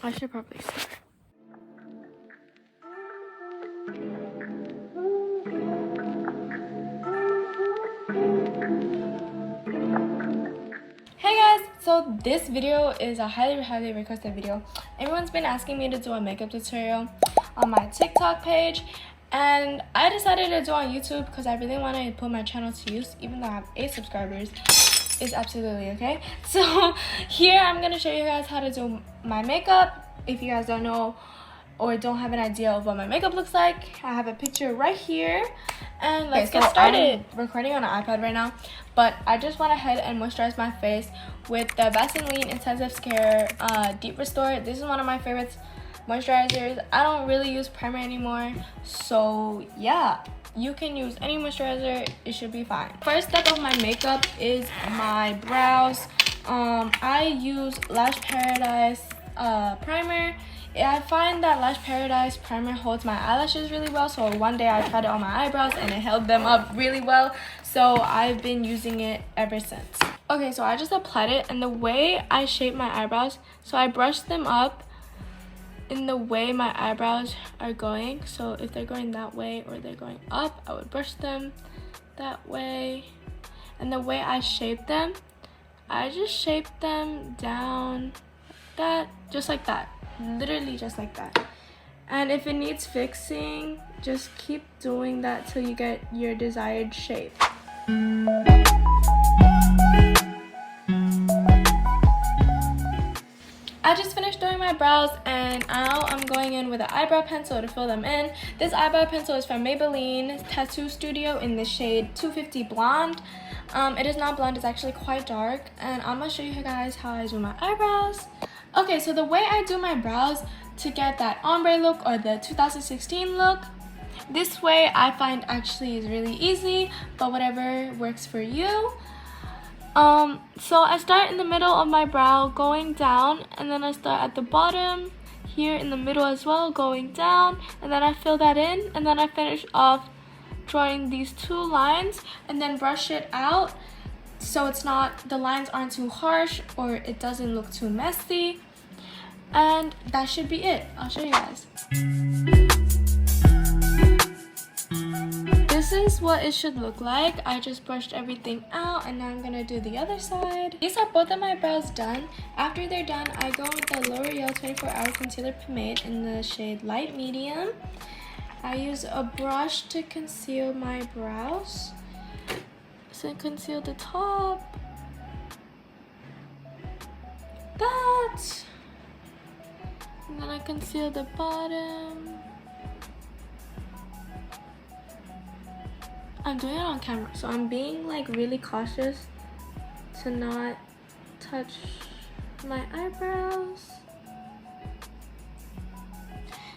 I should probably start. Hey guys, so this video is a highly requested video. Everyone's been asking me to do a makeup tutorial on my TikTok page, and I decided to do it on YouTube because I really want to put my channel to use. Even though I have 8 subscribers, it's absolutely okay. So here I'm gonna show you guys how to do my makeup. If you guys don't know or don't have an idea of what my makeup looks like, I have a picture right here, and let's get started. I'm recording on an iPad right now, but I just went ahead and moisturized my face with the Vaseline Intensive Care Deep Restore. This is one of my favorites moisturizers. I don't really use primer anymore, so yeah, you can use any moisturizer, it should be fine. First step of my makeup is my brows. I use Lash Paradise primer. I find that Lash Paradise primer holds my eyelashes really well, so one day I tried it on my eyebrows and it held them up really well, so I've been using it ever since. Okay, so I just applied it, and the way I shape my eyebrows, so I brush them up in the way my eyebrows are going. So if they're going that way or they're going up, I would brush them that way. And the way I shape them, I just shape them down like that, just like that, literally just like that. And if it needs fixing, just keep doing that till you get your desired shape. I just finished doing my brows, and now I'm going in with an eyebrow pencil to fill them in. This eyebrow pencil is from Maybelline Tattoo Studio in the shade 250 Blonde. It is not blonde, it's actually quite dark, and I'm gonna show you guys how I do my eyebrows. Okay, so the way I do my brows to get that ombre look or the 2016 look, this way I find actually is really easy, but whatever works for you. So I start in the middle of my brow going down, and then I start at the bottom here in the middle as well going down, and then I fill that in, and then I finish off drawing these 2 lines and then brush it out so it's not, the lines aren't too harsh or it doesn't look too messy, and that should be it. I'll show you guys. This is what it should look like. I just brushed everything out, and now I'm gonna do the other side. These are both of my brows done. After they're done, I go with the L'Oreal 24 Hour Concealer Pomade in the shade Light Medium. I use a brush to conceal my brows. So conceal the top. That. And then I conceal the bottom. I'm doing it on camera, so I'm being like really cautious to not touch my eyebrows.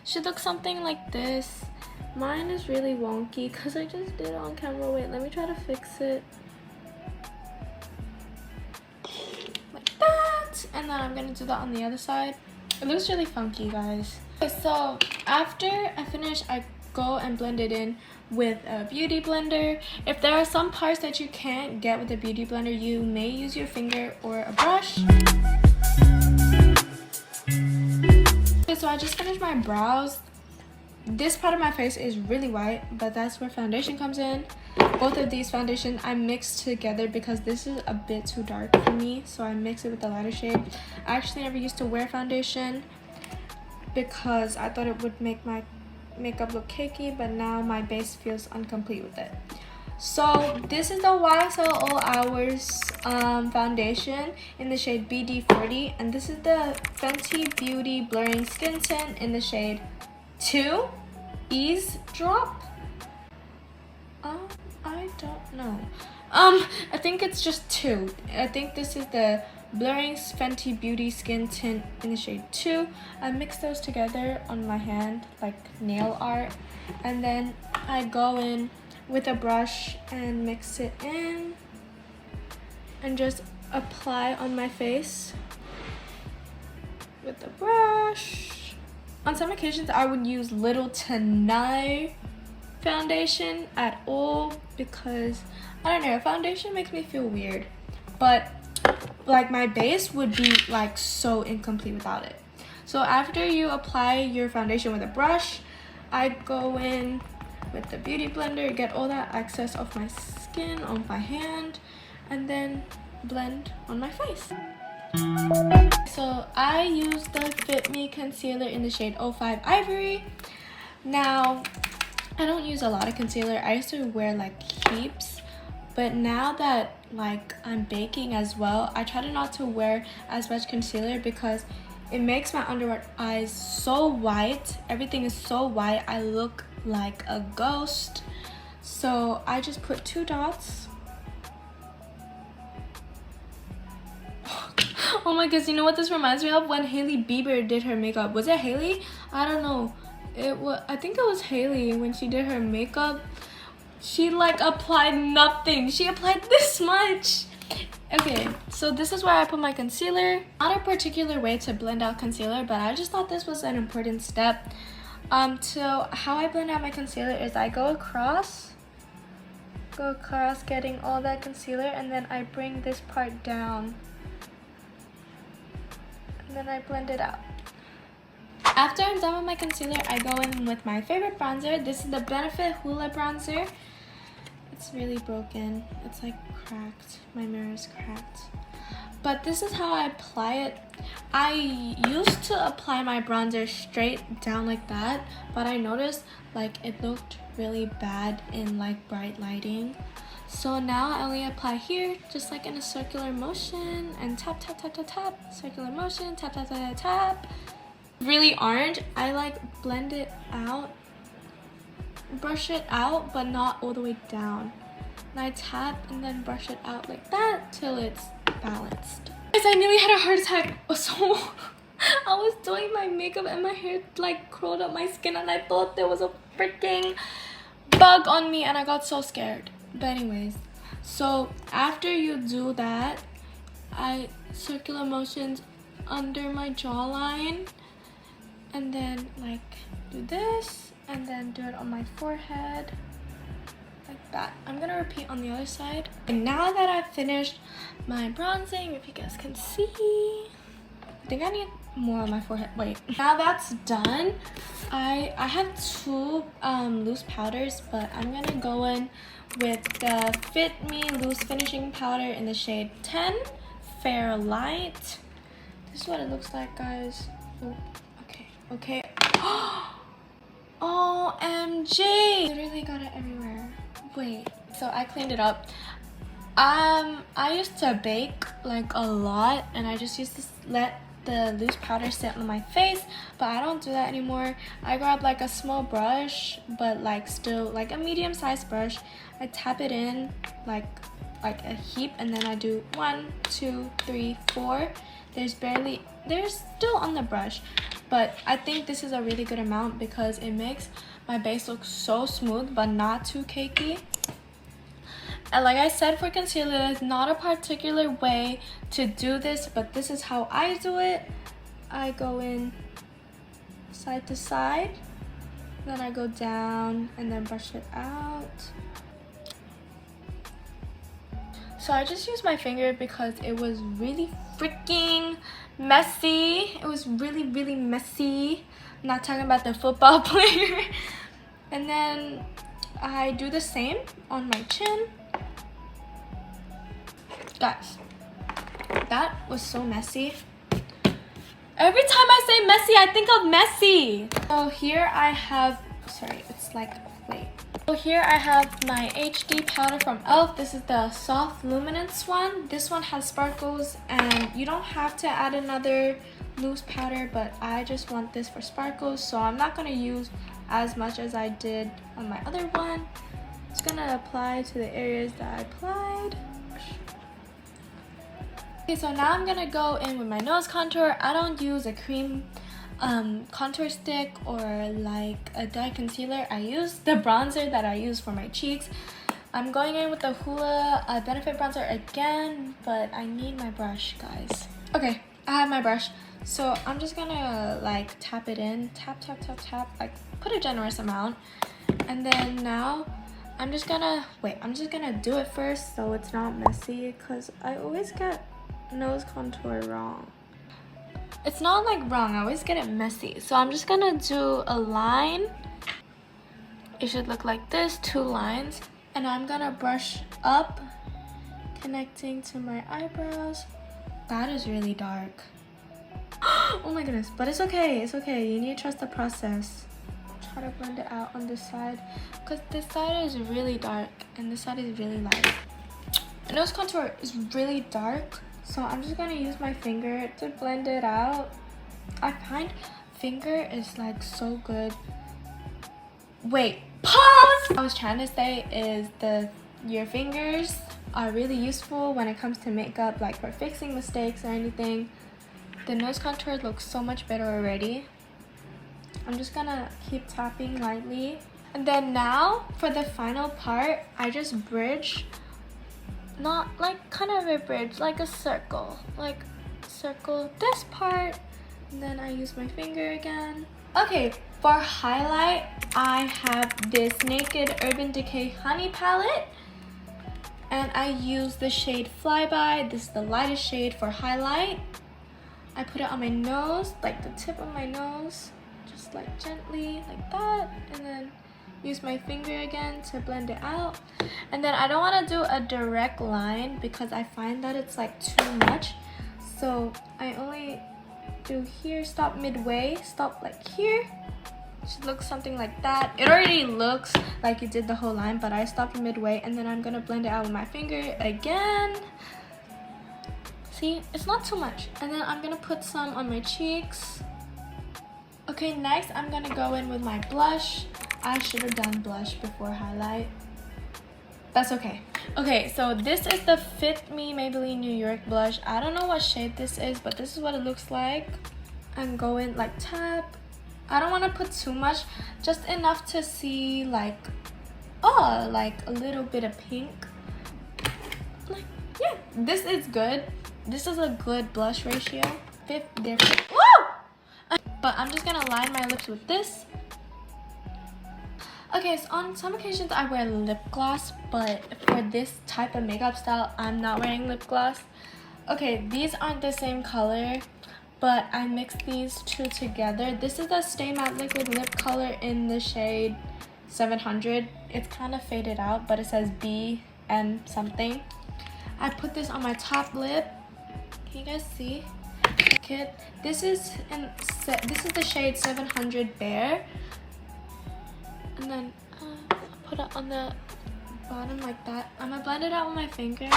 Should look something like this. Mine is really wonky because I just did it on camera. Wait, let me try to fix it. Like that. And then I'm gonna do that on the other side. It looks really funky, guys. Okay, so after I finish, I go and blend it in with a beauty blender. If there are some parts that you can't get with a beauty blender, you may use your finger or a brush. Okay, so I just finished my brows. This part of my face is really white, but that's where foundation comes in. Both of these foundations I mixed together because this is a bit too dark for me, so I mix it with the lighter shade. I actually never used to wear foundation because I thought it would make my makeup look cakey, but now my base feels incomplete with it. So this is the YSL All Hours foundation in the shade BD40, and this is the Fenty Beauty Blurring Skin Tint in the shade 2 Eavesdrop. I don't know. I think it's just 2. I think this is the Blurring Fenty Beauty Skin Tint in the shade 2. I mix those together on my hand like nail art, and then I go in with a brush and mix it in and just apply on my face with the brush. On some occasions I would use little to no foundation at all because I don't know, foundation makes me feel weird, but like my base would be like so incomplete without it. So after you apply your foundation with a brush, I go in with the beauty blender, get all that excess of my skin on my hand, and then blend on my face. So I use the Fit Me concealer in the shade 05 Ivory. Now, I don't use a lot of concealer. I used to wear like heaps, but now that like I'm baking as well, I try to not to wear as much concealer because it makes my under eyes so white. Everything is so white. I look like a ghost. So I just put 2 dots. Oh my gosh, you know what this reminds me of? When Hailey Bieber did her makeup. Was it Hailey? I don't know. I think it was Hailey when she did her makeup. She like applied nothing. She applied this much. Okay, so this is where I put my concealer. Not a particular way to blend out concealer, but I just thought this was an important step. So how I blend out my concealer is I go across getting all that concealer, and then I bring this part down. And then I blend it out. After I'm done with my concealer, I go in with my favorite bronzer. This is the Benefit Hoola bronzer. It's really broken. It's like cracked. My mirror is cracked. But this is how I apply it. I used to apply my bronzer straight down like that, but I noticed like it looked really bad in like bright lighting. So now I only apply here, just like in a circular motion, and tap, tap, tap, tap, tap, circular motion, tap, tap, tap, tap, tap. Really orange, I like blend it out, brush it out, but not all the way down. And I tap and then brush it out like that till it's balanced. Guys, I nearly had a heart attack. So I was doing my makeup and my hair like crawled up my skin, and I thought there was a freaking bug on me, and I got so scared. But anyways, so after you do that, I circular motions under my jawline, and then like do this, and then do it on my forehead like that. I'm gonna repeat on the other side. And now that I've finished my bronzing, if you guys can see, I think I need more on my forehead. Wait, now that's done, I have 2 loose powders, but I'm gonna go in with the Fit Me loose finishing powder in the shade 10 Fair Light. This is what it looks like, guys. Oh, okay. OMG! Literally got it everywhere. Wait, so I cleaned it up. I used to bake like a lot, and I just used to let the loose powder sit on my face, but I don't do that anymore. I grab like a small brush, but like still like a medium-sized brush. I tap it in like a heap, and then I do 1, 2, 3, 4. There's still on the brush, but I think this is a really good amount because it makes my base look so smooth but not too cakey. And like I said, for concealer, there's not a particular way to do this, but this is how I do it. I go in side to side, then I go down and then brush it out. So I just used my finger because it was really freaking messy. It was really, really messy. I'm not talking about the football player. And then I do the same on my chin. Guys, that was so messy. Every time I say messy, I think of messy. So here I have, sorry, it's like, wait. So here I have my HD powder from e.l.f. This is the Soft Luminance one. This one has sparkles, and you don't have to add another loose powder, but I just want this for sparkles, so I'm not going to use as much as I did on my other one. It's going to apply to the areas that I applied. Okay, so now I'm gonna go in with my nose contour. I don't use a cream contour stick or like a dye concealer. I use the bronzer that I use for my cheeks. I'm going in with the Hoola Benefit bronzer again, but I need my brush, guys. Okay, I have my brush, so I'm just gonna like tap it in, tap, tap, tap, tap, like put a generous amount, and then now I'm just gonna do it first so it's not messy, because I always get nose contour wrong. It's not like wrong, I always get it messy. So I'm just gonna do a line. It should look like this, 2 lines. And I'm gonna brush up, connecting to my eyebrows. That is really dark. Oh my goodness, but it's okay, it's okay. You need to trust the process. Try to blend it out on this side, because this side is really dark and this side is really light. The nose contour is really dark, so I'm just gonna use my finger to blend it out. I find finger is like so good. Wait, pause! What I was trying to say is your fingers are really useful when it comes to makeup, like for fixing mistakes or anything. The nose contour looks so much better already. I'm just gonna keep tapping lightly. And then now for the final part, I just bridge. Not like kind of a bridge, like a circle. Like circle this part, and then I use my finger again. Okay, for highlight, I have this Naked Urban Decay Honey palette. And I use the shade Flyby. This is the lightest shade for highlight. I put it on my nose, like the tip of my nose. Just like gently, like that. And then use my finger again to blend it out. And then I don't want to do a direct line because I find that it's like too much. So I only do here, stop midway, stop like here. It should look something like that. It already looks like you did the whole line, but I stopped midway, and then I'm gonna blend it out with my finger again. See, it's not too much. And then I'm gonna put some on my cheeks. Okay, next I'm gonna go in with my blush. I should have done blush before highlight. That's okay. Okay, so this is the Fit Me Maybelline New York blush. I don't know what shade this is, but this is what it looks like. I'm going like tap. I don't want to put too much, just enough to see like, oh, like a little bit of pink. Like, yeah, this is good. This is a good blush ratio. Woo! But I'm just gonna line my lips with this. Okay, so on some occasions I wear lip gloss, but for this type of makeup style, I'm not wearing lip gloss. Okay, these aren't the same color, but I mixed these two together. This is the Stay Matte Liquid Lip Color in the shade 700. It's kind of faded out, but it says BM something. I put this on my top lip. Can you guys see? Okay, this is the shade 700 Bare. And then put it on the bottom like that. I'm gonna blend it out with my finger.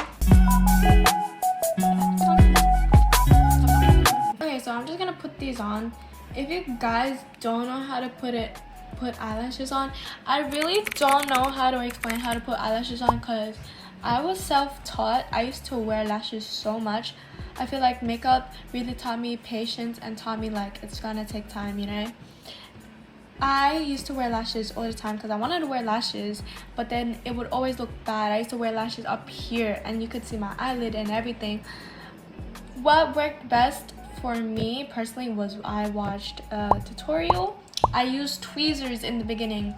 Okay, so I'm just gonna put these on. If you guys don't know how to put eyelashes on, I really don't know how to explain how to put eyelashes on, because I was self-taught. I used to wear lashes so much. I feel like makeup really taught me patience and taught me like it's gonna take time, you know. I used to wear lashes all the time because I wanted to wear lashes, but then it would always look bad. I used to wear lashes up here and you could see my eyelid and everything. What worked best for me personally was I watched a tutorial. I used tweezers in the beginning,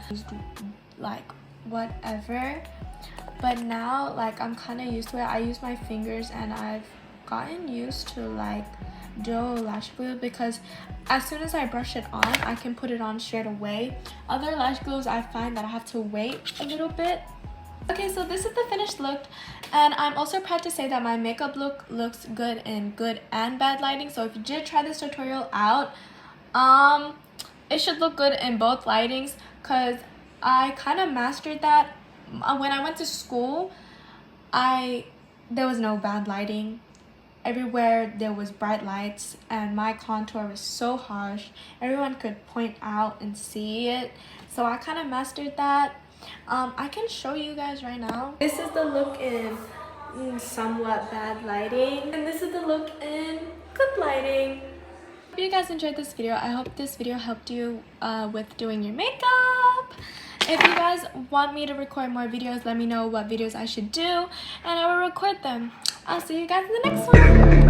like whatever, but now like I'm kind of used to it. I use my fingers and I've gotten used to like duo lash glue, because as soon as I brush it on, I can put it on straight away. Other lash glues, I find that I have to wait a little bit. Okay, so this is the finished look, and I'm also proud to say that my makeup look looks good in good and bad lighting. So if you did try this tutorial out, it should look good in both lightings, because I kind of mastered that. When I went to school, there was no bad lighting. Everywhere there was bright lights, and my contour was so harsh. Everyone could point out and see it. So I kind of mastered that. I can show you guys right now. This is the look in somewhat bad lighting, and this is the look in good lighting. Hope you guys enjoyed this video. I hope this video helped you with doing your makeup. If you guys want me to record more videos, let me know what videos I should do, and I will record them. I'll see you guys in the next one.